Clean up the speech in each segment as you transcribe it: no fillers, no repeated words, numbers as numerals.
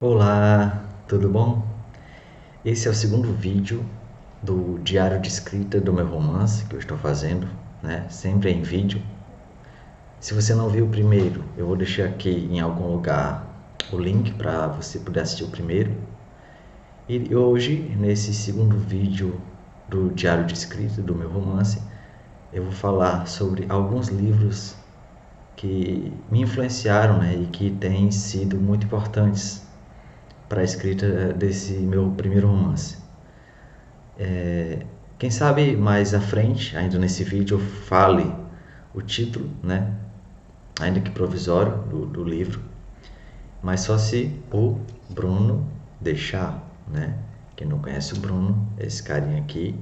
Olá, tudo bom? Esse é o segundo vídeo do diário de escrita do meu romance que eu estou fazendo, né? Sempre em vídeo. Se você não viu o primeiro, eu vou deixar aqui em algum lugar o link para você poder assistir o primeiro. E hoje, nesse segundo vídeo do diário de escrita do meu romance, eu vou falar sobre alguns livros que me influenciaram, né, e que têm sido muito importantes para a escrita desse meu primeiro romance. Quem sabe mais à frente, ainda nesse vídeo, eu fale o título, né? Ainda que provisório, do livro, mas só se o Bruno deixar, né? Quem não conhece o Bruno, esse carinha aqui,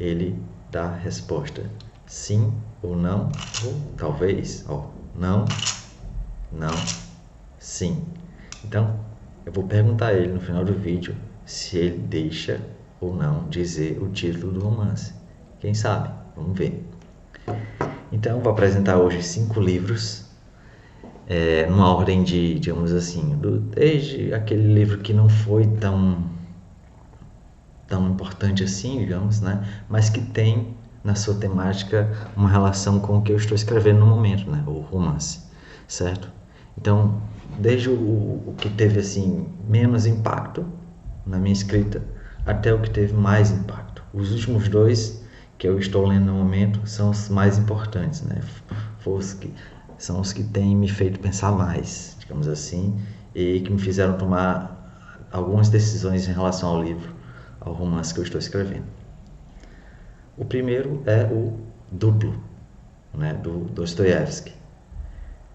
ele dá a resposta sim ou não, ou talvez, ó, não, não, sim. Então, eu vou perguntar a ele no final do vídeo se ele deixa ou não dizer o título do romance. Quem sabe? Vamos ver. Então, vou apresentar hoje 5 livros, numa ordem de, digamos assim, desde aquele livro que não foi tão importante assim, digamos, né? Mas que tem na sua temática uma relação com o que eu estou escrevendo no momento, né? O romance, certo? Então, desde o que teve assim menos impacto na minha escrita até o que teve mais impacto. Os últimos dois que eu estou lendo no momento são os mais importantes, né? São os que têm me feito pensar mais, digamos assim, e que me fizeram tomar algumas decisões em relação ao livro, ao romance que eu estou escrevendo. O primeiro é o Duplo, né, do Dostoiévski.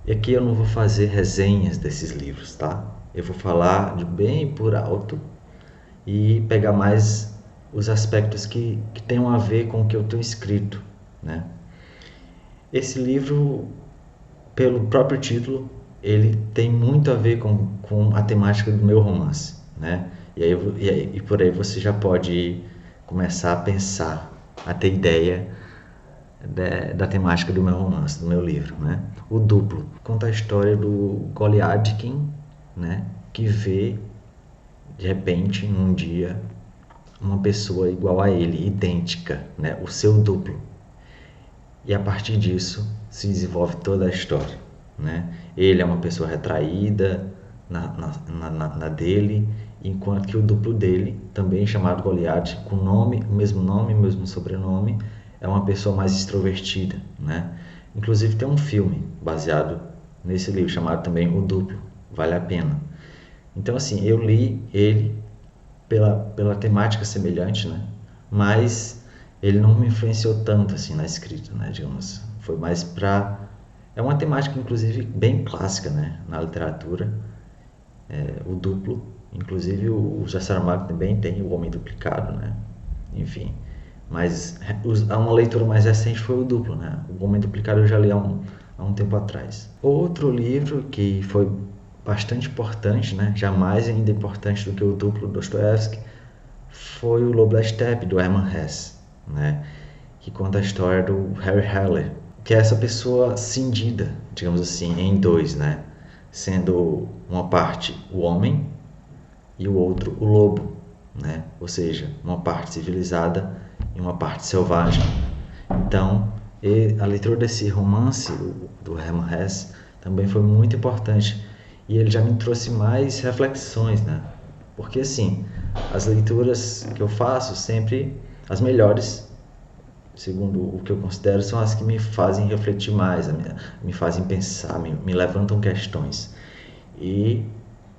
E aqui eu não vou fazer resenhas desses livros, tá? Eu vou falar de bem por alto e pegar mais os aspectos que tenham a ver com o que eu tenho escrito, né? Esse livro, pelo próprio título, ele tem muito a ver com a temática do meu romance, né? E por aí você já pode começar a pensar, a ter ideia da temática do meu romance, do meu livro, né? O Duplo conta a história do Goliadkin, né? Que vê de repente, num dia, uma pessoa igual a ele, idêntica, né? O seu duplo. E a partir disso se desenvolve toda a história, né? Ele é uma pessoa retraída na dele, enquanto que o duplo dele, também chamado Goliath, com nome, o mesmo sobrenome, é uma pessoa mais extrovertida, né? Inclusive tem um filme baseado nesse livro chamado também O Duplo, vale a pena. Então assim, eu li ele pela temática semelhante, né? Mas ele não me influenciou tanto assim na escrita, né? Digamos, foi mais para é uma temática inclusive bem clássica, né? Na literatura, o duplo, inclusive o Saramago também tem o Homem Duplicado, né? Enfim, mas uma leitura mais recente foi o duplo, né? O Homem Duplicado eu já li há um tempo atrás. Outro livro que foi bastante importante, né? Jamais ainda importante do que o duplo Dostoiévski, foi o Lobo da Steppe, do Hermann Hesse, né? Que conta a história do Harry Heller, que é essa pessoa cindida, digamos assim, em dois, né? Sendo uma parte o homem e o outro o lobo, né? Ou seja, uma parte civilizada e uma parte selvagem. Então, a leitura desse romance do Hermann Hesse também foi muito importante e ele já me trouxe mais reflexões, né? Porque assim, as leituras que eu faço sempre, as melhores, segundo o que eu considero, são as que me fazem refletir mais, me fazem pensar, me levantam questões. E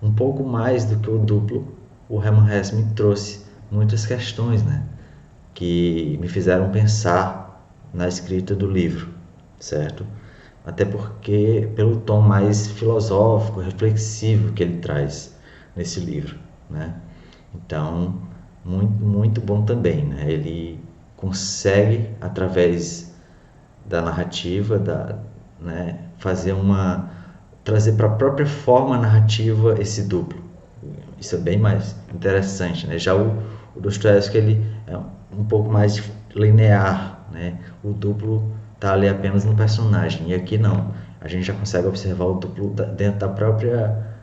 um pouco mais do que o duplo, o Hermann Hesse me trouxe muitas questões, né? Que me fizeram pensar na escrita do livro, certo? Até porque pelo tom mais filosófico, reflexivo que ele traz nesse livro, né? Então, muito bom também, né? Ele consegue, através da narrativa, né, trazer para a própria forma narrativa esse duplo. Isso é bem mais interessante, né? Já o Dostoiévski, ele é um pouco mais linear, né? O duplo está ali apenas no personagem, e aqui não. A gente já consegue observar o duplo dentro da própria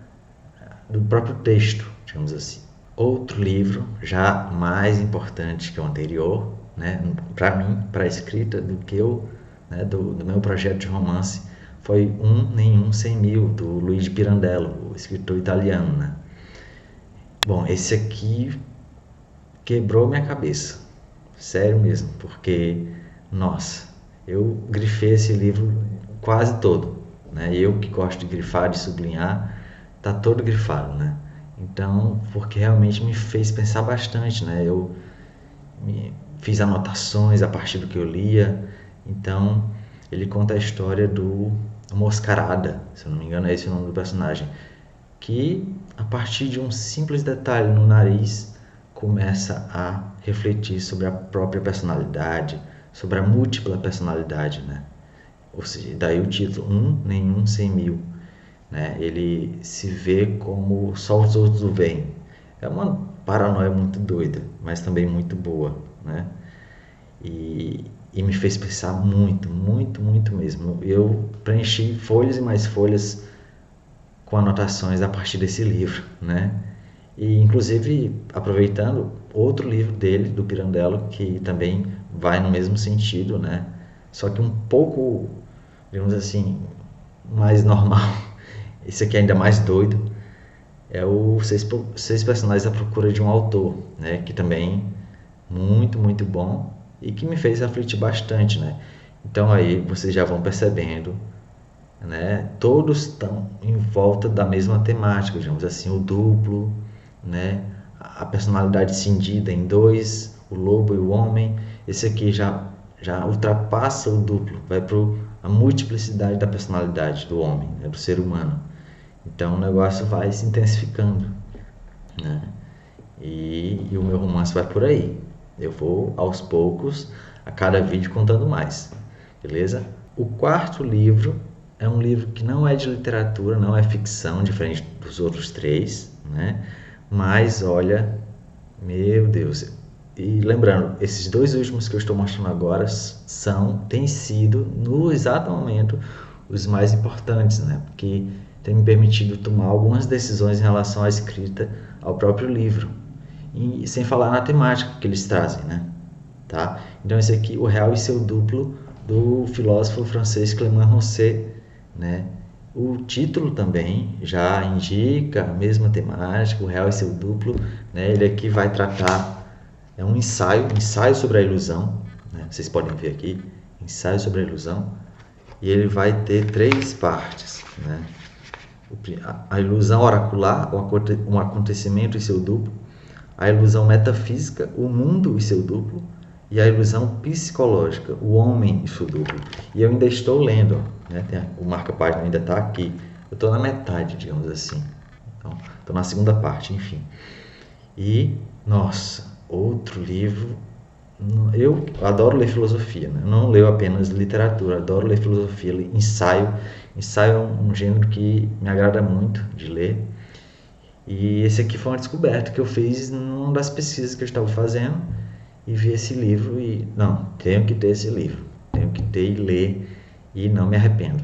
do próprio texto, digamos assim. Outro livro, já mais importante que o anterior, né, para mim, para a escrita do que eu, né, do meu projeto de romance, foi Um Nenhum 100.000, do Luigi Pirandello, o escritor italiano, né? Bom, esse aqui quebrou minha cabeça, sério mesmo, porque, nossa, eu grifei esse livro quase todo, né? Eu que gosto de grifar, de sublinhar, tá todo grifado, né? Então, porque realmente me fez pensar bastante, né? Eu fiz anotações a partir do que eu lia. Então, ele conta a história do Moscarada, se eu não me engano é esse o nome do personagem, que a partir de um simples detalhe no nariz começa a refletir sobre a própria personalidade, sobre a múltipla personalidade, né? Ou seja, daí o título Um Nenhum 100.000, né? Ele se vê como só os outros o veem. É uma paranoia muito doida, mas também muito boa, né? E me fez pensar muito, muito, muito mesmo. Eu preenchi folhas e mais folhas com anotações a partir desse livro, né? E inclusive aproveitando outro livro dele, do Pirandello, que também vai no mesmo sentido, né? Só que um pouco, digamos assim, mais normal. Esse aqui é ainda mais doido. É o Seis Personagens à Procura de um Autor, né? Que também muito, muito bom e que me fez refletir bastante, né? Então aí vocês já vão percebendo, né? Todos estão em volta da mesma temática, digamos assim, o duplo, né? A personalidade cindida em dois, o lobo e o homem. Esse aqui já ultrapassa o duplo, vai para a multiplicidade da personalidade do homem, né? Do ser humano. Então o negócio vai se intensificando, né? E o meu romance vai por aí. Eu vou aos poucos, a cada vídeo contando mais, beleza? O quarto livro é um livro que não é de literatura, não é ficção, diferente dos outros três, né? Mas olha, meu Deus. E lembrando, esses dois últimos que eu estou mostrando agora têm sido, no exato momento, os mais importantes, né? Porque tem me permitido tomar algumas decisões em relação à escrita ao próprio livro. E sem falar na temática que eles trazem, né? Tá? Então esse aqui, O Real e Seu Duplo, do filósofo francês Clément Rosset, né? O título também já indica a mesma temática, O Real e Seu Duplo, né? Ele aqui vai tratar, é um ensaio sobre a ilusão, né? Vocês podem ver aqui, ensaio sobre a ilusão, e ele vai ter 3 partes, né? A ilusão oracular, um acontecimento e seu duplo, a ilusão metafísica, o mundo e seu duplo, e a ilusão psicológica, o homem e seu duplo. E eu ainda estou lendo, né? O marca-página ainda está aqui. Eu estou na metade, digamos assim. Então, estou na segunda parte, enfim. E, nossa, outro livro. Eu adoro ler filosofia, né? Eu não leio apenas literatura, adoro ler filosofia, ensaio. Ensaio é um gênero que me agrada muito de ler. E esse aqui foi uma descoberta que eu fiz numa das pesquisas que eu estava fazendo e vi esse livro e, não, tenho que ter esse livro, tenho que ter e ler e não me arrependo.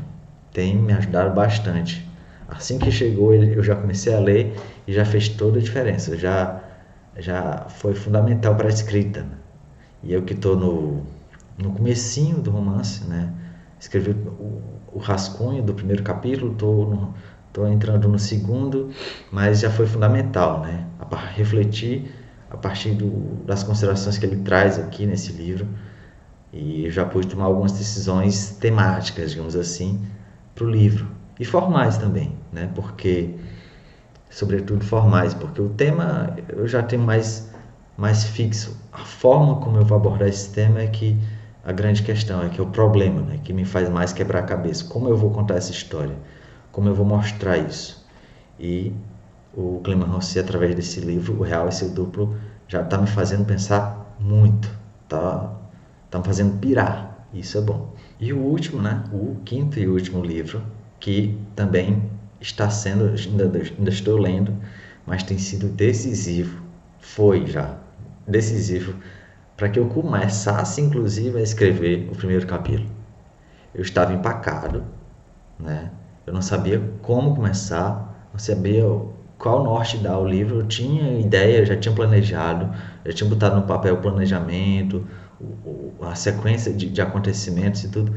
Tem me ajudado bastante. Assim que chegou, eu já comecei a ler e já fez toda a diferença, já foi fundamental para a escrita. E eu que estou no comecinho do romance, né? Escrevi o rascunho do primeiro capítulo, estou entrando no segundo, mas já foi fundamental, né? Refletir a partir das considerações que ele traz aqui nesse livro, e eu já pude tomar algumas decisões temáticas, digamos assim, para o livro, e formais também, né? Porque, sobretudo formais, porque o tema eu já tenho mais fixo. A forma como eu vou abordar esse tema é que a grande questão, é que é o problema, né? Que me faz mais quebrar a cabeça. Como eu vou contar essa história? Como eu vou mostrar isso? E o Clément Rosset, através desse livro, O Real e Seu Duplo, já está me fazendo pensar muito, tá me fazendo pirar, isso é bom. E o último, né, o quinto e último livro, que também está sendo, ainda estou lendo, mas tem sido decisivo, foi já decisivo, para que eu começasse, inclusive, a escrever o primeiro capítulo. Eu estava empacado, né? Eu não sabia como começar, não sabia qual norte dar ao livro. Eu tinha ideia, já tinha planejado, já tinha botado no papel o planejamento, a sequência de acontecimentos e tudo,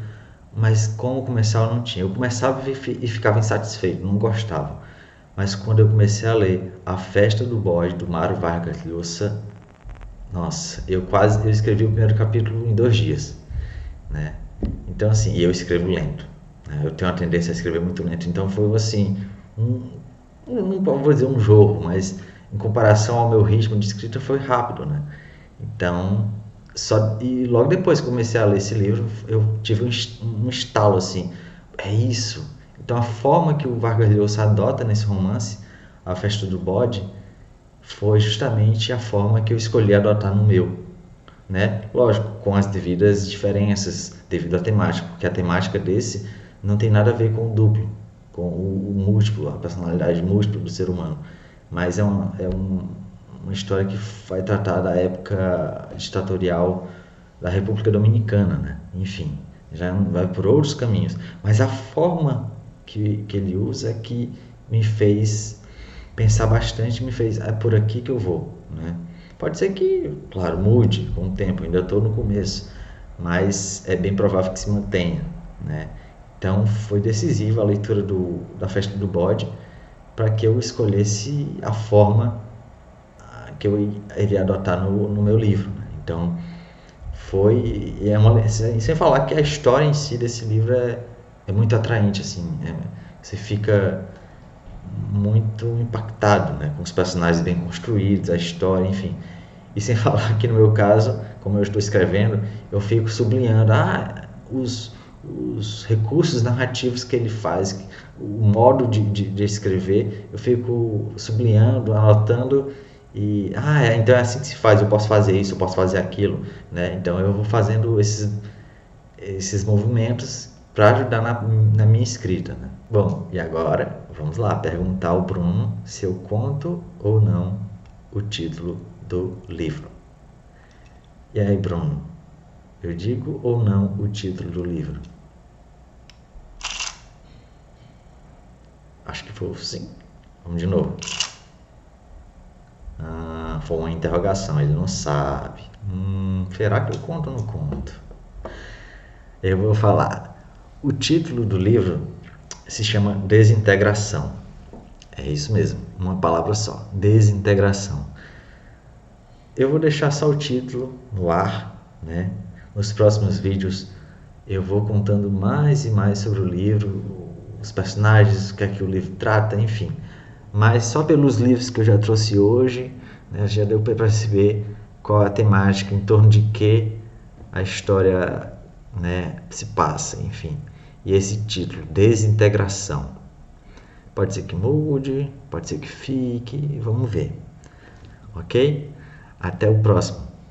mas como começar eu não tinha. Eu começava e ficava insatisfeito, não gostava. Mas quando eu comecei a ler A Festa do Bode, do Mário Vargas Llosa, nossa, eu escrevi o primeiro capítulo em 2 dias, né? Então assim, eu escrevo lento, né? Eu tenho uma tendência a escrever muito lento, então foi assim, não vou dizer um jogo, mas em comparação ao meu ritmo de escrita foi rápido, né? Então, e logo depois que comecei a ler esse livro, eu tive um estalo assim, é isso. Então a forma que o Vargas Llosa adota nesse romance, A Festa do Bode, foi justamente a forma que eu escolhi adotar no meu, né? Lógico, com as devidas diferenças devido à temática, porque a temática desse não tem nada a ver com o duplo, com o múltiplo, a personalidade múltipla do ser humano, mas uma história que vai tratar da época ditatorial da República Dominicana, né? Enfim, já vai por outros caminhos, mas a forma que ele usa é que me fez pensar bastante, me fez, é por aqui que eu vou, né? Pode ser que, claro, mude com o tempo, ainda estou no começo, mas é bem provável que se mantenha, né? Então foi decisiva a leitura da Festa do Bode para que eu escolhesse a forma que eu iria adotar no meu livro, né? Então sem falar que a história em si desse livro é muito atraente, assim, você fica muito impactado, né, com os personagens bem construídos, a história, enfim. E sem falar que no meu caso, como eu estou escrevendo, eu fico sublinhando os recursos narrativos que ele faz, o modo de escrever, eu fico sublinhando, anotando então é assim que se faz, eu posso fazer isso, eu posso fazer aquilo, né? Então eu vou fazendo esses movimentos para ajudar na minha escrita, né? Bom, e agora vamos lá perguntar ao Bruno se eu conto ou não o título do livro. E aí, Bruno, eu digo ou não o título do livro? Acho que foi sim. Vamos de novo. Foi uma interrogação, ele não sabe. Será que eu conto ou não conto? Eu vou falar. O título do livro se chama Desintegração. É isso mesmo, uma palavra só, desintegração. Eu vou deixar só o título no ar, né? Nos próximos vídeos eu vou contando mais e mais sobre o livro, os personagens, o que é que o livro trata, enfim. Mas só pelos livros que eu já trouxe hoje, né, já deu para perceber qual é a temática, em torno de que a história, né, se passa, enfim. E esse título, Desintegração. Pode ser que mude, pode ser que fique, vamos ver. Ok? Até o próximo.